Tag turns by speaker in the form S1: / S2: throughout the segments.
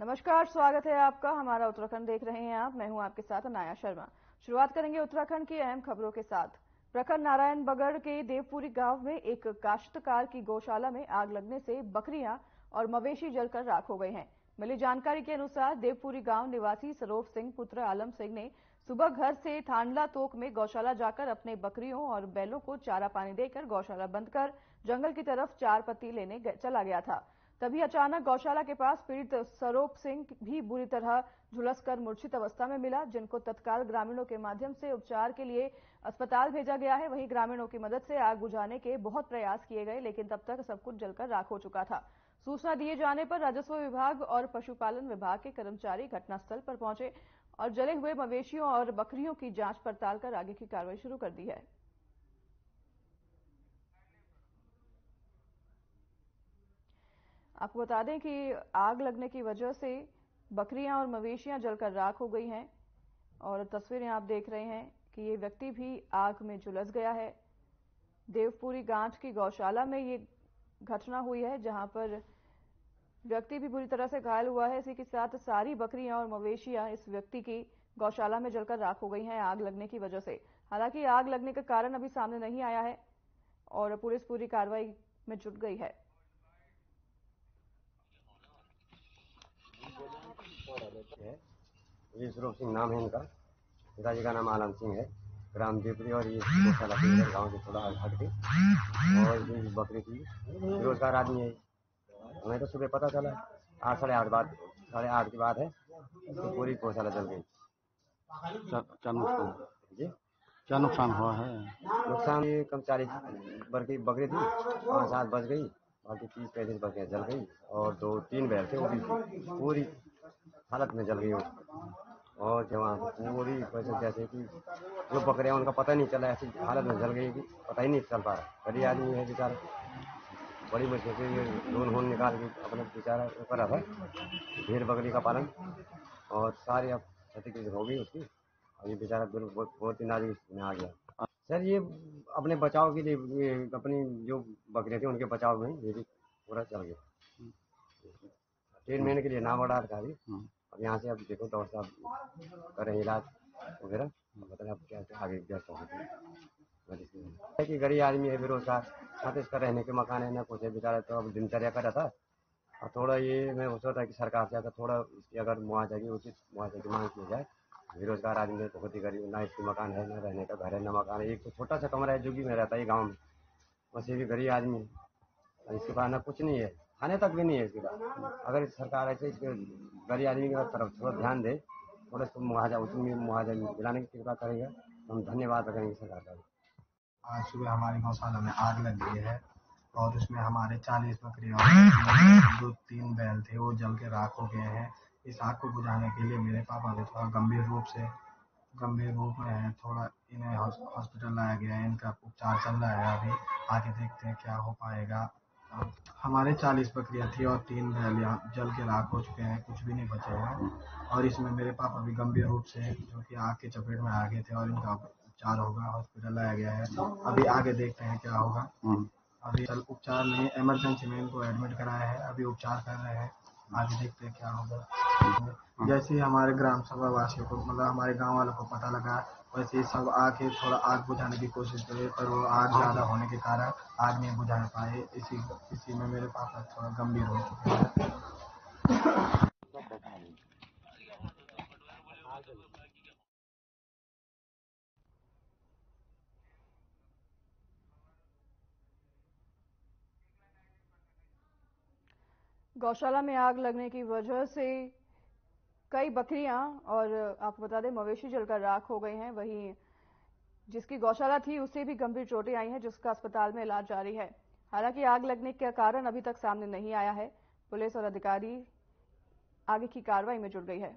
S1: नमस्कार, स्वागत है आपका। हमारा उत्तराखंड देख रहे हैं आप। मैं हूं आपके साथ अनाया शर्मा। शुरुआत करेंगे उत्तराखंड की अहम खबरों के साथ। प्रखंड नारायणबगड़ के देवपुरी गांव में एक काश्तकार की गौशाला में आग लगने से बकरियां और मवेशी जलकर राख हो गए हैं। मिली जानकारी के अनुसार देवपुरी गांव निवासी सरोफ सिंह पुत्र आलम सिंह ने सुबह घर से थांडला तोक में गौशाला जाकर अपने बकरियों और बैलों को चारा पानी देकर गौशाला बंद कर जंगल की तरफ चार पत्ती लेने चला गया था। तभी अचानक गौशाला के पास पीड़ित सरोप सिंह भी बुरी तरह झुलसकर मूर्छित अवस्था में मिला, जिनको तत्काल ग्रामीणों के माध्यम से उपचार के लिए अस्पताल भेजा गया है। वहीं ग्रामीणों की मदद से आग बुझाने के बहुत प्रयास किए गए, लेकिन तब तक सब कुछ जलकर राख हो चुका था। सूचना दिए जाने पर राजस्व विभाग और पशुपालन विभाग के कर्मचारी घटनास्थल पर पहुंचे और जले हुए मवेशियों और बकरियों की जांच पड़ताल कर आगे की कार्रवाई शुरू कर दी है। आपको बता दें कि आग लगने की वजह से बकरियां और मवेशियां जलकर राख हो गई हैं और तस्वीरें आप देख रहे हैं कि ये व्यक्ति भी आग में झुलस गया है। देवपुरी गांठ की गौशाला में ये घटना हुई है, जहां पर व्यक्ति भी बुरी तरह से घायल हुआ है। इसी के साथ सारी बकरियां और मवेशियां इस व्यक्ति की गौशाला में जलकर राख हो गई हैं आग लगने की वजह से। हालांकि आग लगने का कारण अभी सामने नहीं आया है और पुलिस पूरी कार्रवाई में जुट गई है।
S2: ये सरोप सिंह नाम है इनका। पिताजी का नाम आलम सिंह है। ग्राम देवपुरी और ये गौशाला के गाँव से थोड़ा हट के और ये बकरी थी। बेरोजगार आदमी है। हमें तो सुबह पता चला 8 साढ़े आठ की बात है तो पूरी गौशाला जल गई।
S3: क्या नुकसान
S2: जी
S3: क्या नुकसान हुआ है?
S2: नुकसान ये कम 40 बकरी थी, 5-7 बच गई, बाकी 30-35 बकरियां जल गई और 2-3 बैल थे वो भी पूरी हालत में जल गई। और जवान पूरी वैसे जैसे कि जो बकरियां उनका पता नहीं चला, ऐसी हालत में जल गई कि पता ही नहीं चल पा रहा। गरीब आदमी है बेचारा, बड़ी मुश्किल से ये लोन निकाल के अपना बेचारा कर रहा था भेड़ बकरी का पालन, और सारी अब क्षतिग्रस्त हो गई उसकी। और ये बेचारा बहुत ही नाजुक स्थिति में आ गया। सर ये अपने बचाव के लिए ये अपनी जो बकरियां थी उनके बचाव में ये भी पूरा चल गया। 3 महीने के लिए नाम बढ़ा रखा अभी। अब यहाँ से अब देखो डॉक्टर साहब कर रहे हैं इलाज वगैरह, बताए अब क्या आगे क्या है कि गरीब आदमी है, बेरोजगार, ना तो इसका रहने के मकान है ना कुछ है बेचारा। तो अब दिनचर्या कर रहा था और थोड़ा ये मैं सोच रहा था कि सरकार से अगर थोड़ा इसकी अगर मुआवजा की उचित मुआवजा की मांग की जाए। बेरोजगार आदमी है, बहुत ही गरीब, ना इसकी मकान है, ना रहने का घर है, ना मकान है। एक तो छोटा सा कमरा है जो कि में रहता है गाँव में, बस ये भी गरीब आदमी है। इसके पास ना कुछ नहीं है, खाने तक भी नहीं है इसके पास। अगर सरकार ऐसे इसके गरीब आदमी की तरफ थोड़ा ध्यान दे, थोड़ा इसको मुआवजा उसमें मुआवजा दिलाने की कृपा करेगा तो हम धन्यवाद करेंगे सरकार का।
S4: आज सुबह हमारी गौशाला में आग लग गई है और उसमें हमारे 40 बकरियां और 2-3 बैल थे, वो जल के राख हो गए हैं। इस आग को बुझाने के लिए मेरे पापा भी थोड़ा गंभीर रूप में है। थोड़ा इन्हें हॉस्पिटल लाया गया है, इनका उपचार चल रहा है। अभी आगे देखते हैं क्या हो पाएगा। हमारे 40 बकरियां थी और 3 बैल यहाँ जल के राख हो चुके हैं, कुछ भी नहीं बचे हैं। और इसमें मेरे पापा भी गंभीर रूप से जो कि आग के चपेट में आ गए थे और इनका उपचार होगा, हॉस्पिटल लाया गया है। अभी आगे देखते हैं क्या होगा। अभी उपचार नहीं, इमरजेंसी में इनको एडमिट कराया है, अभी उपचार कर रहे हैं। आगे देखते हैं क्या होगा। जैसे ही हमारे ग्राम सभा वासियों को मतलब हमारे गांव वालों को पता लगा, वैसे ही सब आके थोड़ा आग बुझाने की कोशिश करे, पर वो आग ज़्यादा होने के कारण आग नहीं बुझा पाए। इसी में मेरे पापा थोड़ा गंभीर हो चुके हैं।
S1: गौशाला में आग लगने की वजह से कई बकरियां और आपको बता दें मवेशी जलकर राख हो गए हैं। वहीं जिसकी गौशाला थी उसे भी गंभीर चोटें आई हैं, जिसका अस्पताल में इलाज जारी है। हालांकि आग लगने का कारण अभी तक सामने नहीं आया है। पुलिस और अधिकारी आगे की कार्रवाई में जुट गई है।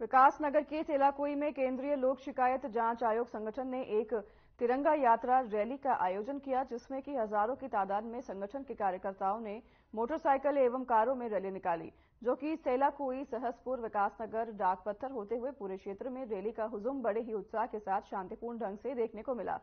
S1: विकासनगर के तेलाकोई में केंद्रीय लोक शिकायत जांच आयोग संगठन ने एक तिरंगा यात्रा रैली का आयोजन किया, जिसमें कि हजारों की तादाद में संगठन के कार्यकर्ताओं ने मोटरसाइकिल एवं कारों में रैली निकाली, जो कि सेलाकुई, सहसपुर, विकासनगर, डाकपत्थर होते हुए पूरे क्षेत्र में रैली का हुजूम बड़े ही उत्साह के साथ शांतिपूर्ण ढंग से देखने को मिला।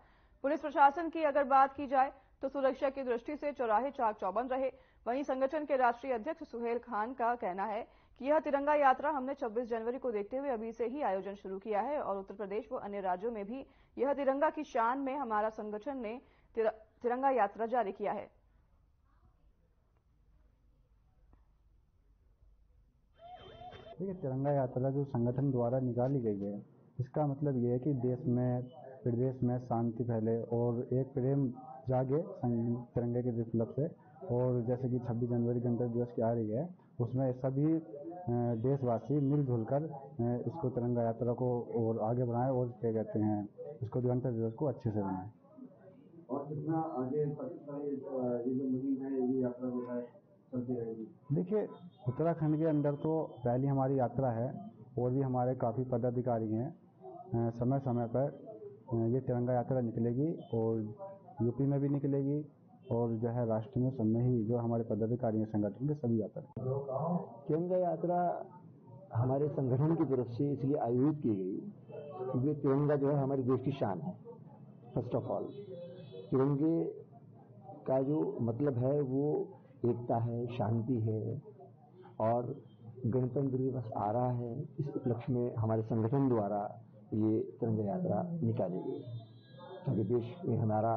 S1: पुलिस प्रशासन की अगर बात की जाए तो सुरक्षा की दृष्टि से चौराहे चाक चौबंद रहे। वहीं संगठन के राष्ट्रीय अध्यक्ष सुहेल खान का कहना है कि यह तिरंगा यात्रा हमने 26 जनवरी को देखते हुए अभी से ही आयोजन शुरू किया है और उत्तर प्रदेश व अन्य राज्यों में भी यह तिरंगा की शान में हमारा संगठन ने तिरंगा यात्रा जारी किया है।
S5: देखिए, तिरंगा यात्रा जो संगठन द्वारा निकाली गई है, इसका मतलब ये है कि देश में, प्रदेश में शांति फैले और एक प्रेम जागे तिरंगे के विप्लव से। और जैसे कि 26 जनवरी गणतंत्र दिवस की आ रही है, उसमें सभी देशवासी मिलजुल कर इसको तिरंगा यात्रा को और आगे बढ़ाएं और क्या कहते हैं, इसको गणतंत्र दिवस को अच्छे से बनाएं। और कितना आगे ये जो मुहिम है, ये यात्रा जो है चलती रहेगी। देखिए, उत्तराखंड के अंदर तो पहली हमारी यात्रा है और भी हमारे काफ़ी पदाधिकारी हैं। समय समय पर ये तिरंगा यात्रा निकलेगी और यूपी में भी निकलेगी और जो है राष्ट्र में सब में ही जो हमारे पदाधिकारी हैं संगठन के सभी यात्रा।
S6: तिरंगा यात्रा हमारे संगठन की तरफ से इसलिए आयोजित की गई क्योंकि तिरंगा जो है हमारे देश की शान है। फर्स्ट ऑफ ऑल, तिरंगे का जो मतलब है वो एकता है, शांति है और गणतंत्र दिवस आ रहा है। इस उपलक्ष्य में हमारे संगठन द्वारा ये तिरंगा यात्रा निकाली गई ताकि देश में हमारा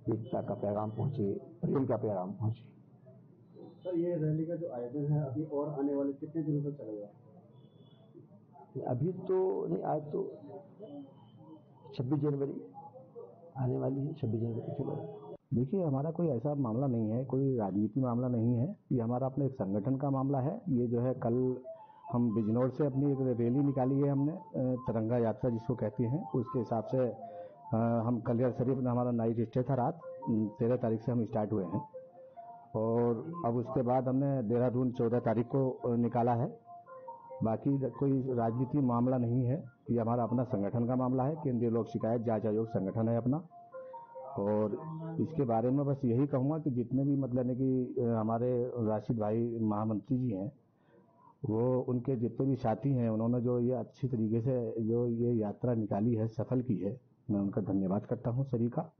S6: एकता का पैगाम पहुंचे, प्रेम का पैगाम पहुंचे।
S5: सर, ये रैली का जो आयोजन है अभी और आने वाले कितने दिनों तक चलेगा?
S6: अभी तो नहीं, आज तो 26 जनवरी आने वाली है, 26 जनवरी चलेगा।
S5: देखिए, हमारा कोई ऐसा मामला नहीं है, कोई राजनीति मामला नहीं है, ये हमारा अपने एक संगठन का मामला है। ये जो है कल हम बिजनौर से अपनी एक रैली निकाली है हमने, तिरंगा यात्रा जिसको कहते हैं, उसके हिसाब से हम कलियर शरीफ में हमारा नाइट स्टे था, रात 13 तारीख से हम स्टार्ट हुए हैं और अब उसके बाद हमने देहरादून 14 तारीख को निकाला है। बाकी कोई राजनीति मामला नहीं है, ये हमारा अपना संगठन का मामला है। केंद्रीय लोक शिकायत जांच आयोग संगठन है अपना, और इसके बारे में बस यही कहूँगा कि जितने भी मतलब है कि हमारे राशिद भाई महामंत्री जी हैं, वो उनके जितने भी साथी हैं, उन्होंने जो ये अच्छी तरीके से जो ये यात्रा निकाली है, सफल की है, मैं उनका धन्यवाद करता हूँ सभी का।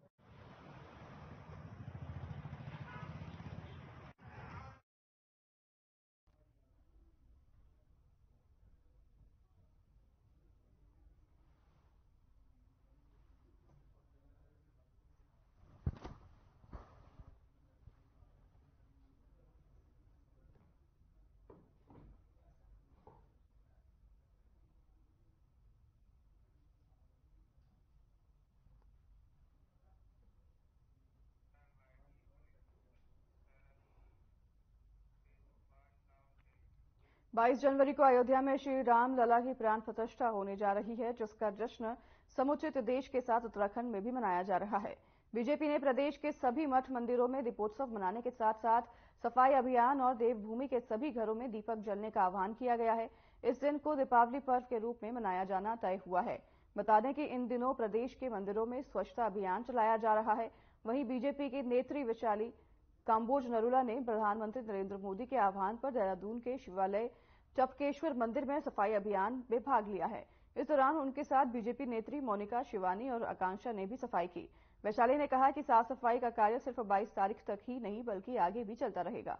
S1: बाईस जनवरी को अयोध्या में श्री राम लला की प्राण प्रतिष्ठा होने जा रही है, जिसका जश्न समुचित देश के साथ उत्तराखंड में भी मनाया जा रहा है। बीजेपी ने प्रदेश के सभी मठ मंदिरों में दीपोत्सव मनाने के साथ साथ सफाई अभियान और देवभूमि के सभी घरों में दीपक जलने का आह्वान किया गया है। इस दिन को दीपावली पर्व के रूप में मनाया जाना तय हुआ है। बता दें कि इन दिनों प्रदेश के मंदिरों में स्वच्छता अभियान चलाया जा रहा है। वहीं बीजेपी के नेत्री विशाली काम्बोज नरूला ने प्रधानमंत्री नरेंद्र मोदी के आह्वान पर देहरादून के शिवालय टपकेश्वर मंदिर में सफाई अभियान में भाग लिया है। इस दौरान उनके साथ बीजेपी नेत्री मोनिका, शिवानी और आकांक्षा ने भी सफाई की। वैशाली ने कहा कि साफ सफाई का कार्य सिर्फ 22 तारीख तक ही नहीं बल्कि आगे भी चलता रहेगा।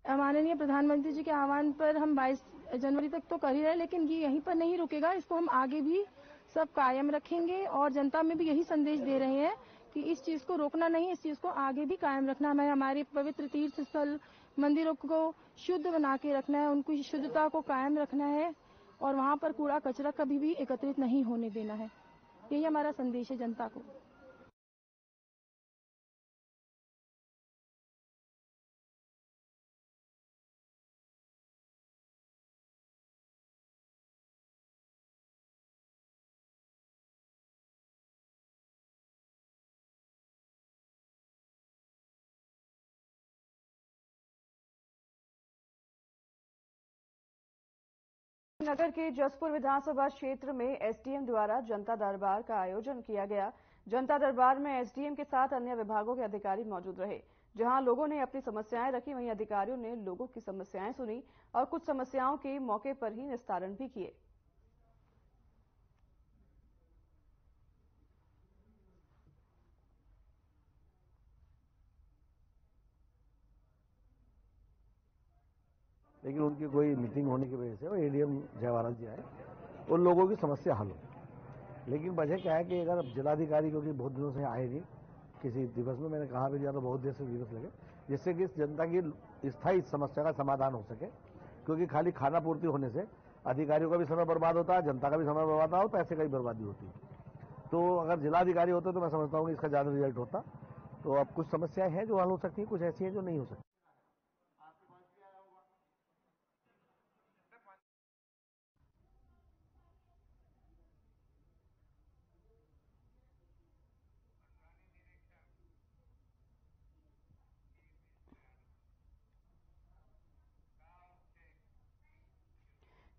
S7: माननीय प्रधानमंत्री जी के आह्वान पर हम 22 जनवरी तक तो कर ही रहे, लेकिन ये यहीं पर नहीं रुकेगा। इसको हम आगे भी सब कायम रखेंगे और जनता में भी यही संदेश दे रहे हैं कि इस चीज को रोकना नहीं, इस चीज को आगे भी कायम रखना है। हमारे पवित्र तीर्थ स्थल मंदिरों को शुद्ध बना के रखना है, उनकी शुद्धता को कायम रखना है और वहां पर कूड़ा कचरा कभी भी एकत्रित नहीं होने देना है। यही हमारा संदेश है जनता को।
S1: नगर के जसपुर विधानसभा क्षेत्र में एसडीएम द्वारा जनता दरबार का आयोजन किया गया। जनता दरबार में एसडीएम के साथ अन्य विभागों के अधिकारी मौजूद रहे। जहां लोगों ने अपनी समस्याएं रखी, वहीं अधिकारियों ने लोगों की समस्याएं सुनी और कुछ समस्याओं के मौके पर ही निस्तारण भी किए।
S8: लेकिन उनकी कोई मीटिंग होने की वजह से वो एडीएम जयवाराम जी आए, उन लोगों की समस्या हल हो। लेकिन वजह क्या है कि अगर जिलाधिकारी क्योंकि बहुत दिनों से आए नहीं, किसी दिवस में मैंने कहा भी दिया तो बहुत देर से दिवस लगे, जिससे कि इस जनता की स्थायी समस्या का समाधान हो सके। क्योंकि खाली खाना पूर्ति होने से अधिकारियों का भी समय बर्बाद होता है, जनता का भी समय बर्बाद होता है और पैसे का भी बर्बादी होती है। तो अगर जिलाधिकारी होते तो मैं समझता हूँ कि इसका ज्यादा रिजल्ट होता। तो अब कुछ समस्याएं हैं जो हल हो सकती है, कुछ ऐसी हैं जो नहीं हो सकती।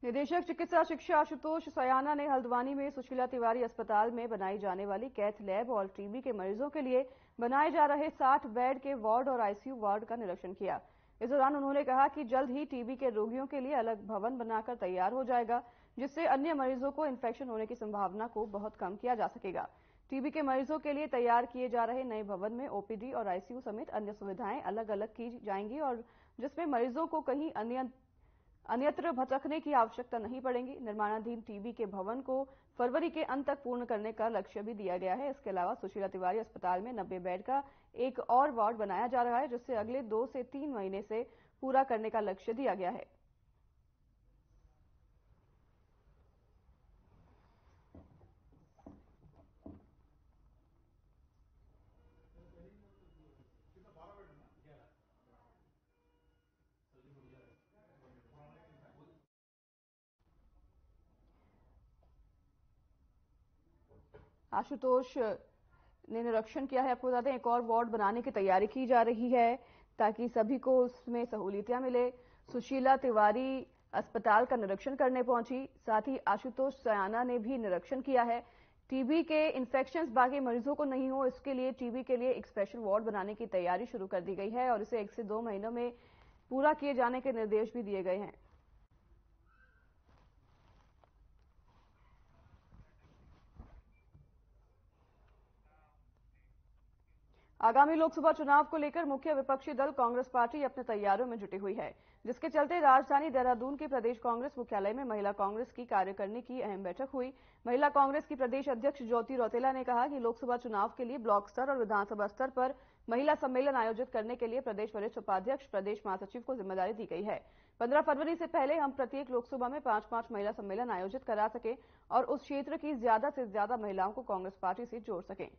S1: निदेशक चिकित्सा शिक्षा आशुतोष सयाना ने हल्द्वानी में सुशीला तिवारी अस्पताल में बनाई जाने वाली कैथ लैब और टीबी के मरीजों के लिए बनाए जा रहे 60 बेड के वार्ड और आईसीयू वार्ड का निरीक्षण किया। इस दौरान उन्होंने कहा कि जल्द ही टीबी के रोगियों के लिए अलग भवन बनाकर तैयार हो जाएगा, जिससे अन्य मरीजों को इन्फेक्शन होने की संभावना को बहुत कम किया जा सकेगा। टीबी के मरीजों के लिए तैयार किए जा रहे नए भवन में ओपीडी और आईसीयू समेत अन्य सुविधाएं अलग अलग की जाएंगी और जिसमें मरीजों को कहीं अन्यत्र भटकने की आवश्यकता नहीं पड़ेगी। निर्माणाधीन टीबी के भवन को फरवरी के अंत तक पूर्ण करने का लक्ष्य भी दिया गया है। इसके अलावा सुशीला तिवारी अस्पताल में 90 बेड का एक और वार्ड बनाया जा रहा है, जिससे अगले 2 से 3 महीने से पूरा करने का लक्ष्य दिया गया है। आशुतोष ने निरीक्षण किया है। आपको बता दें, एक और वार्ड बनाने की तैयारी की जा रही है ताकि सभी को उसमें सहूलियतें मिले। सुशीला तिवारी अस्पताल का निरीक्षण करने पहुंची, साथ ही आशुतोष सयाना ने भी निरीक्षण किया है। टीबी के इन्फेक्शंस बाकी मरीजों को नहीं हो, इसके लिए टीबी के लिए एक स्पेशल वार्ड बनाने की तैयारी शुरू कर दी गई है और इसे 1 से 2 महीनों में पूरा किए जाने के निर्देश भी दिए गए हैं। आगामी लोकसभा चुनाव को लेकर मुख्य विपक्षी दल कांग्रेस पार्टी अपने तैयारियों में जुटी हुई है, जिसके चलते राजधानी देहरादून के प्रदेश कांग्रेस मुख्यालय में महिला कांग्रेस की कार्यकारिणी की अहम बैठक हुई। महिला कांग्रेस की प्रदेश अध्यक्ष ज्योति रौतेला ने कहा कि लोकसभा चुनाव के लिए ब्लॉक स्तर और विधानसभा स्तर पर महिला सम्मेलन आयोजित करने के लिए प्रदेश वरिष्ठ उपाध्यक्ष, प्रदेश महासचिव को जिम्मेदारी दी गई है। 15 फरवरी से पहले हम प्रत्येक लोकसभा में 5-5 महिला सम्मेलन आयोजित करा सकें और उस क्षेत्र की ज्यादा से ज्यादा महिलाओं को कांग्रेस पार्टी से जोड़ सकें।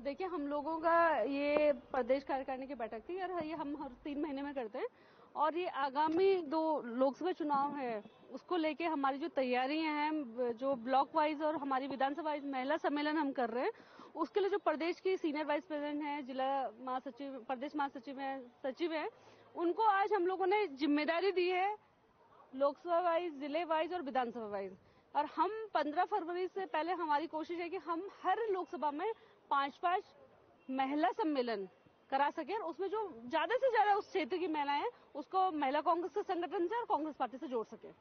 S9: देखिए, हम लोगों का ये प्रदेश कार्यकारिणी की बैठक थी और ये हम हर 3 महीने में करते हैं और ये आगामी 2 लोकसभा चुनाव है, उसको लेके हमारी जो तैयारियां हैं, जो ब्लॉक वाइज और हमारी विधानसभा वाइज महिला सम्मेलन हम कर रहे हैं, उसके लिए जो प्रदेश की सीनियर वाइस प्रेसिडेंट हैं, जिला महासचिव, प्रदेश महासचिव हैं, सचिव हैं, उनको आज हम लोगों ने जिम्मेदारी दी है लोकसभा वाइज, जिले वाइज और विधानसभा वाइज। और हम 15 फरवरी से पहले हमारी कोशिश है कि हम हर लोकसभा में 5-5 महिला सम्मेलन करा सके और उसमें जो ज्यादा से ज्यादा उस क्षेत्र की महिलाएं हैं उसको महिला कांग्रेस के संगठन से और कांग्रेस पार्टी से जोड़ सके।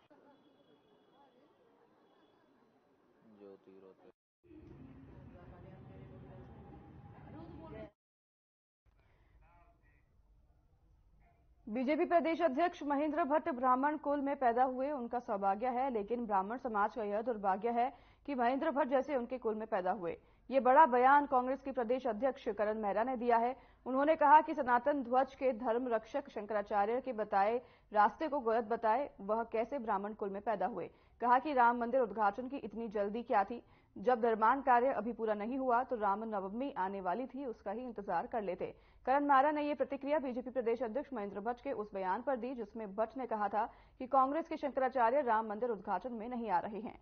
S1: बीजेपी प्रदेश अध्यक्ष महेंद्र भट्ट ब्राह्मण कुल में पैदा हुए, उनका सौभाग्य है, लेकिन ब्राह्मण समाज का यह दुर्भाग्य है कि महेंद्र भट्ट जैसे उनके कुल में पैदा हुए। ये बड़ा बयान कांग्रेस के प्रदेश अध्यक्ष करण मेहरा ने दिया है। उन्होंने कहा कि सनातन ध्वज के धर्म रक्षक शंकराचार्य के बताए रास्ते को गलत बताए, वह कैसे ब्राह्मण कुल में पैदा हुए। कहा कि राम मंदिर उद्घाटन की इतनी जल्दी क्या थी, जब निर्माण कार्य अभी पूरा नहीं हुआ तो राम नवमी आने वाली थी, उसका ही इंतजार कर लेते। करण मेहरा ने ये प्रतिक्रिया बीजेपी प्रदेश अध्यक्ष महेंद्र भट्ट के उस बयान पर दी जिसमें भट्ट ने कहा था कि कांग्रेस के शंकराचार्य राम मंदिर उद्घाटन में नहीं आ रहे हैं।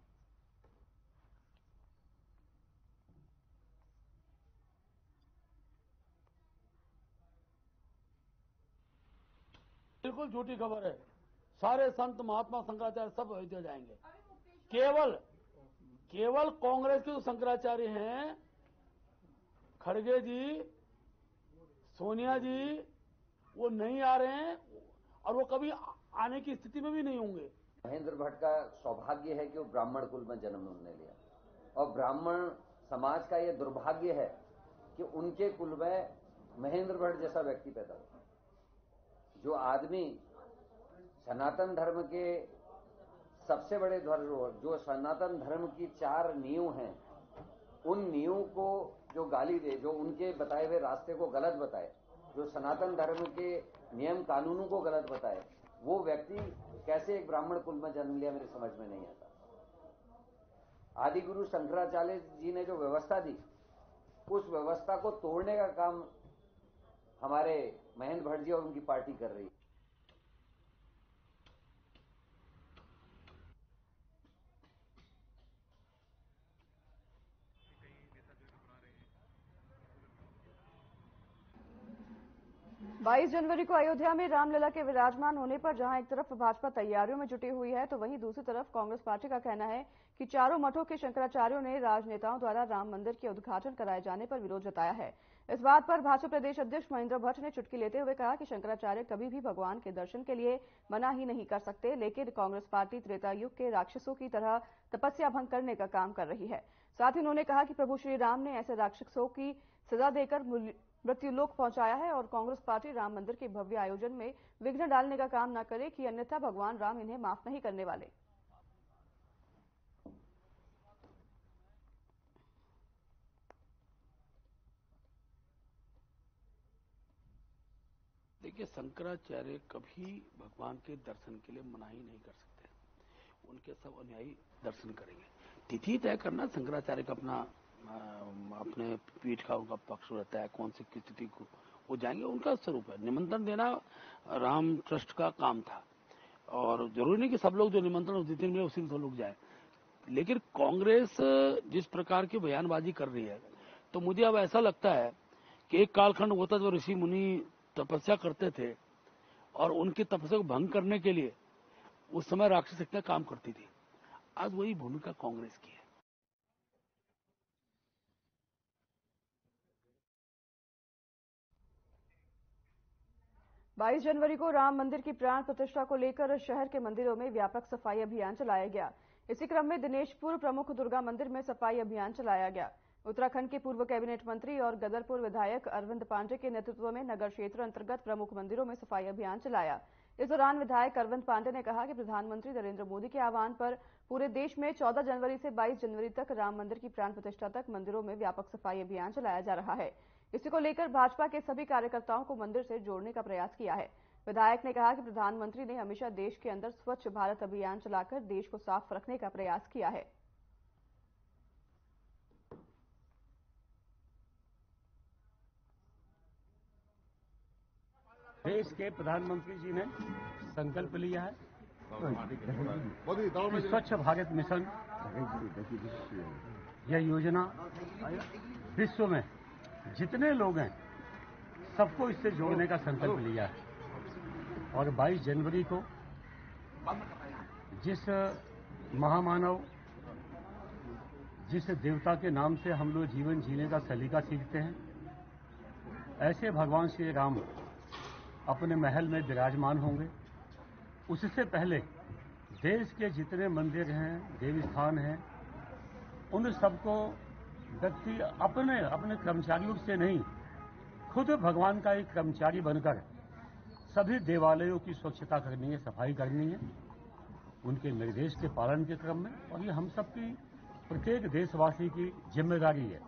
S10: बिल्कुल झूठी खबर है। सारे संत महात्मा शंकराचार्य सब अयोध्या जाएंगे। केवल कांग्रेस के जो शंकराचार्य हैं, खड़गे जी, सोनिया जी, वो नहीं आ रहे हैं और वो कभी आने की स्थिति में भी नहीं होंगे।
S11: महेंद्र भट्ट का सौभाग्य है कि वो ब्राह्मण कुल में जन्म उन्होंने लिया, और ब्राह्मण समाज का ये दुर्भाग्य है कि उनके कुल में महेंद्र भट्ट जैसा व्यक्ति पैदा हुआ, जो आदमी सनातन धर्म के सबसे बड़े धरोहर, जो सनातन धर्म की 4 नींव हैं, उन नींव को जो गाली दे, जो उनके बताए हुए रास्ते को गलत बताए, जो सनातन धर्म के नियम कानूनों को गलत बताए, वो व्यक्ति कैसे एक ब्राह्मण कुल में जन्म लिया, मेरे समझ में नहीं आता। आदि गुरु शंकराचार्य जी ने जो व्यवस्था दी, उस व्यवस्था को तोड़ने का काम हमारे महेंद्र भट्ट जी और उनकी पार्टी कर रही है।
S1: बाईस जनवरी को अयोध्या में रामलला के विराजमान होने पर जहां एक तरफ भाजपा तैयारियों में जुटी हुई है, तो वहीं दूसरी तरफ कांग्रेस पार्टी का कहना है कि चारों मठों के शंकराचार्यों ने राजनेताओं द्वारा राम मंदिर के उद्घाटन कराए जाने पर विरोध जताया है। इस बात पर भाजपा प्रदेश अध्यक्ष महेंद्र भट्ट ने चुटकी लेते हुए कहा कि शंकराचार्य कभी भी भगवान के दर्शन के लिए मना ही नहीं कर सकते, लेकिन कांग्रेस पार्टी त्रेता युग के राक्षसों की तरह तपस्या भंग करने का काम कर रही है। साथ ही उन्होंने कहा कि प्रभु श्री राम ने ऐसे राक्षसों की सजा देकर मृत्युलोक पहुंचाया है और कांग्रेस पार्टी राम मंदिर के भव्य आयोजन में विघ्न डालने का काम न करे कि अन्यथा भगवान राम इन्हें माफ नहीं करने वाले।
S10: देखिए, शंकराचार्य कभी भगवान के दर्शन के लिए मनाही नहीं कर सकते। उनके सब अनुयायी दर्शन करेंगे। तिथि तय करना शंकराचार्य का अपने पीठ का उनका पक्ष रहता है, कौन सी किस तिथि को वो जाएंगे, उनका स्वरूप है। निमंत्रण देना राम ट्रस्ट का काम था और जरूरी नहीं कि सब लोग जो निमंत्रण उस दिन में उसी दिन सब लोग जाए। लेकिन कांग्रेस जिस प्रकार की बयानबाजी कर रही है, तो मुझे अब ऐसा लगता है कि एक कालखंड होता जो ऋषि मुनि तपस्या करते थे और उनकी तपस्या को भंग करने के लिए उस समय राक्षस शक्तियां काम करती थी। आज वही भूमिका कांग्रेस की है।
S1: 22 जनवरी को राम मंदिर की प्राण प्रतिष्ठा को लेकर शहर के मंदिरों में व्यापक सफाई अभियान चलाया गया। इसी क्रम में दिनेशपुर प्रमुख दुर्गा मंदिर में सफाई अभियान चलाया गया। उत्तराखंड के पूर्व कैबिनेट मंत्री और गदरपुर विधायक अरविंद पांडे के नेतृत्व में नगर क्षेत्र अंतर्गत प्रमुख मंदिरों में सफाई अभियान चलाया। इस दौरान विधायक अरविंद पांडे ने कहा कि प्रधानमंत्री नरेंद्र मोदी के आह्वान पर पूरे देश में 14 जनवरी से 22 जनवरी तक राम मंदिर की प्राण प्रतिष्ठा तक मंदिरों में व्यापक सफाई अभियान चलाया जा रहा है। इसी को लेकर भाजपा के सभी कार्यकर्ताओं को मंदिर से जोड़ने का प्रयास किया है। विधायक ने कहा कि प्रधानमंत्री ने हमेशा देश के अंदर स्वच्छ भारत अभियान चलाकर देश को साफ रखने का प्रयास किया है।
S12: देश के प्रधानमंत्री जी ने संकल्प लिया है स्वच्छ भारत मिशन, यह योजना विश्व में जितने लोग हैं सबको इससे जोड़ने का संकल्प लिया है। और 22 जनवरी को जिस महामानव, जिस देवता के नाम से हम लोग जीवन जीने का सलीका सीखते हैं, ऐसे भगवान श्री राम अपने महल में विराजमान होंगे। उससे पहले देश के जितने मंदिर हैं, देवी स्थान हैं, उन सबको व्यक्ति अपने अपने कर्मचारियों से नहीं, खुद भगवान का एक कर्मचारी बनकर सभी देवालयों की स्वच्छता करनी है, सफाई करनी है, उनके निर्देश के पालन के क्रम में। और ये हम सबकी, प्रत्येक देशवासी की जिम्मेदारी है।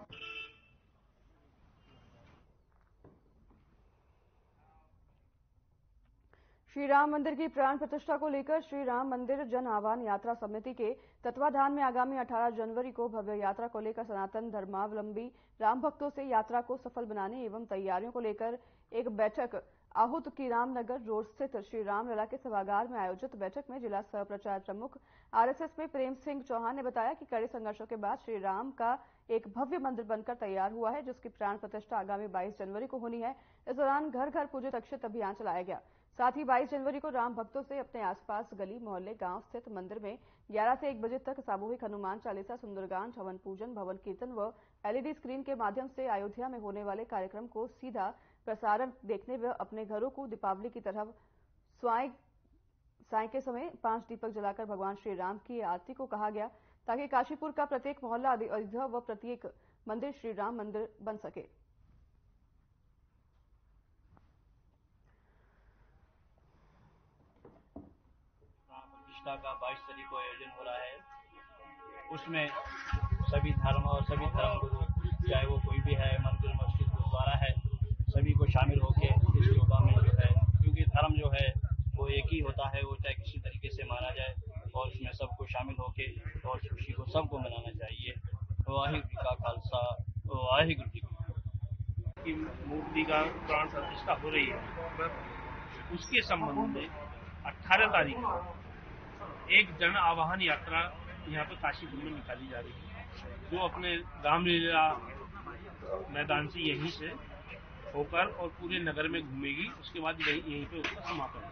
S1: श्री राम मंदिर की प्राण प्रतिष्ठा को लेकर श्री राम मंदिर जन आह्वान यात्रा समिति के तत्वाधान में आगामी 18 जनवरी को भव्य यात्रा को लेकर सनातन धर्मावलंबी राम भक्तों से यात्रा को सफल बनाने एवं तैयारियों को लेकर एक बैठक आहूत की रामनगर रोड स्थित श्री रामलला के सभागार में आयोजित बैठक में जिला सह प्रचार प्रमुख आरएसएस में प्रेम सिंह चौहान ने बताया कि कड़े संघर्षों के बाद श्री राम का एक भव्य मंदिर बनकर तैयार हुआ है, जिसकी प्राण प्रतिष्ठा आगामी 22 जनवरी को होनी है। इस दौरान घर घर पूजित अक्षत अभियान चलाया गया। साथ ही 22 जनवरी को राम भक्तों से अपने आसपास गली मोहल्ले गांव स्थित मंदिर में 11 से 1 बजे तक सामूहिक हनुमान चालीसा, सुंदरकांड, हवन पूजन, भवन कीर्तन व एलईडी स्क्रीन के माध्यम से अयोध्या में होने वाले कार्यक्रम को सीधा प्रसारण देखने व अपने घरों को दीपावली की तरह साय के समय 5 दीपक जलाकर भगवान श्री राम की आरती को कहा गया, ताकि काशीपुर का प्रत्येक मोहल्ला अयोध्या व प्रत्येक मंदिर श्री राम मंदिर बन सके।
S13: प्रतिष्ठा का 22 तारीख को आयोजन हो रहा है। उसमें सभी धर्म और सभी धर्म गुरु, चाहे वो कोई भी है, मंदिर मस्जिद गुरुद्वारा है, सभी को शामिल होकर इस शोभा में जो है, क्योंकि धर्म जो है वो एक ही होता है, वो चाहे किसी तरीके से माना जाए, और उसमें सबको शामिल होके और खुशी को सबको मनाना चाहिए। वाहिगुरू का खालसा, वाहिगुरू जी की मूर्ति का प्राण प्रतिष्ठा हो रही है। उसके संबंध में 18 तारीख को एक जन आवाहन यात्रा यहाँ पर काशीपुर में निकाली जा रही है, जो अपने रामलीला मैदान से यहीं से होकर और पूरे नगर में घूमेगी। उसके बाद यहीं पे उसका समापन है।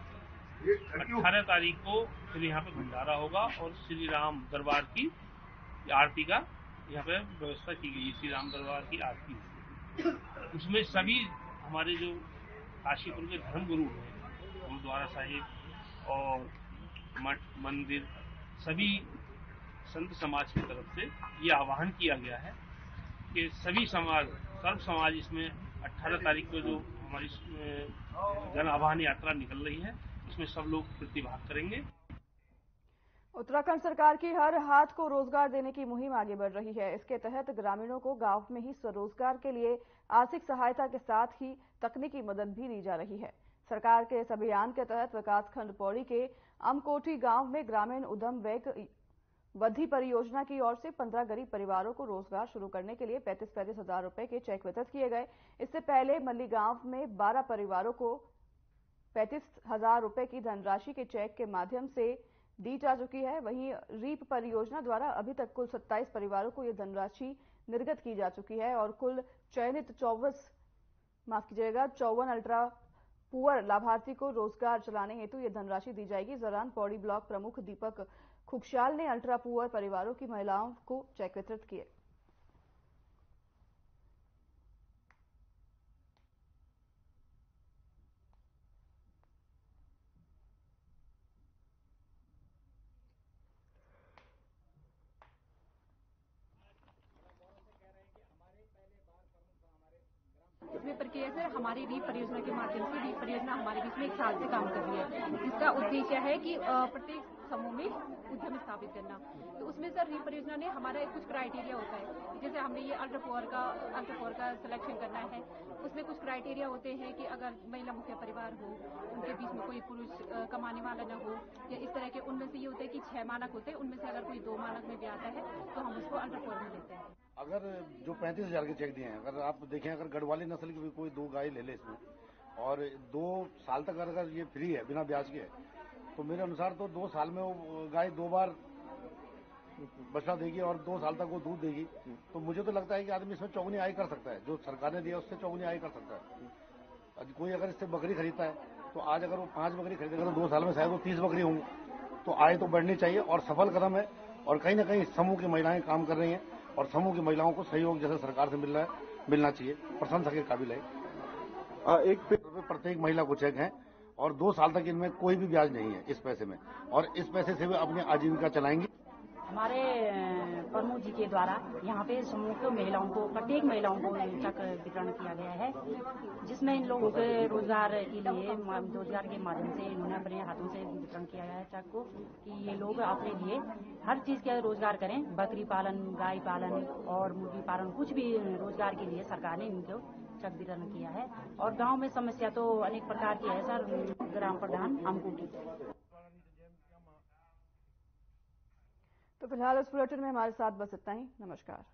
S13: 18 तारीख को फिर यहाँ पे भंडारा होगा और श्री राम दरबार की आरती का यहाँ पे व्यवस्था की गई। श्री राम दरबार की आरती उसमें सभी हमारे जो काशीपुर के धर्म गुरु हैं, गुरुद्वारा साहिब और मठ मंदिर, सभी संत समाज की तरफ से ये आह्वान किया गया है कि सभी समाज, सर्व समाज इसमें 18 तारीख को जो हमारी जन आह्वान यात्रा निकल रही है, इसमें सब लोग प्रतिभाग करेंगे।
S1: उत्तराखंड सरकार की हर हाथ को रोजगार देने की मुहिम आगे बढ़ रही है। इसके तहत ग्रामीणों को गांव में ही स्वरोजगार के लिए आर्थिक सहायता के साथ ही तकनीकी मदद भी दी जा रही है। सरकार के इस अभियान के तहत विकासखंड पौड़ी के अमकोटी गांव में ग्रामीण उद्यम वेग वृद्धि परियोजना की ओर से 15 गरीब परिवारों को रोजगार शुरू करने के लिए 35-35 हजार रुपए के चेक वितरित किए गए। इससे पहले मल्ली गांव में 12 परिवारों को 35,000 रुपए की धनराशि के चेक के माध्यम से दी जा चुकी है। वहीं रीप परियोजना द्वारा अभी तक कुल 27 परिवारों को यह धनराशि निर्गत की जा चुकी है और कुल चयनित 54 अल्ट्रा पुअर लाभार्थी को रोजगार चलाने हेतु यह धनराशि दी जाएगी। इस दौरान पौड़ी ब्लॉक प्रमुख दीपक खुगशाल ने अल्ट्रा पुअर परिवारों की महिलाओं को चेक वितरित किए।
S14: इसमें प्रक्रिया से हमारी रीप परियोजना के माध्यम से रीप परियोजना हमारे बीच में 1 साल से काम कर रही है, जिसका उद्देश्य है कि प्रत्येक समूह में उद्यम स्थापित करना। तो उसमें सर रीप परियोजना ने हमारा कुछ क्राइटेरिया होता है, जैसे हमने ये अल्ट्रा पुअर का सिलेक्शन करना है। उसमें कुछ क्राइटेरिया होते हैं कि अगर महिला मुखिया परिवार हो, उनके बीच में कोई पुरुष कमाने वाला न हो, या इस तरह के। उनमें से ये होता है कि 6 मानक होते हैं, उनमें से अगर कोई 2 मानक में भी आता है तो हम उसको अल्ट्रा पुअर में लेते हैं।
S8: अगर जो 35,000 के चेक दिए हैं, अगर आप देखें, अगर गढ़वाली नस्ल की भी कोई 2 गाय ले ले इसमें, और 2 साल तक अगर ये फ्री है, बिना ब्याज के, तो मेरे अनुसार तो 2 साल में वो गाय 2 बार बछड़ा देगी और 2 साल तक वो दूध देगी। तो मुझे तो लगता है कि आदमी इसमें चौगुनी आय कर सकता है, जो सरकार ने दिया उससे चौगुनी आय कर सकता है। कोई अगर इससे बकरी खरीदता है, तो आज अगर वो 5 बकरी खरीदेगा तो 2 साल में शायद वो 30 बकरी होंगी। तो आय तो बढ़नी चाहिए और सफल कदम है, और कहीं ना कहीं समूह की महिलाएं काम कर रही हैं और समूह की महिलाओं को सहयोग जैसे सरकार से मिलना चाहिए, प्रशंसा के काबिल है। एक प्रत्येक महिला को चेक है और 2 साल तक इनमें कोई भी ब्याज नहीं है इस पैसे में, और इस पैसे से वे अपनी आजीविका चलाएंगी।
S15: हमारे प्रमुख जी के द्वारा यहाँ पे समूह के महिलाओं को, प्रत्येक महिलाओं को चेक वितरण किया गया है, जिसमें इन लोगों के रोजगार के लिए, रोजगार के माध्यम से इन्होंने अपने हाथों से वितरण किया गया है चेक को, कि ये लोग अपने लिए हर चीज का रोजगार करें। बकरी पालन, गाय पालन और मुर्गी पालन, कुछ भी रोजगार के लिए सरकार ने इनको चेक वितरण किया है। और गाँव में समस्या तो अनेक प्रकार की है सर। ग्राम प्रधान अमकोटी।
S1: तो फिलहाल इस बुलेटिन में हमारे साथ बस इतना ही। नमस्कार।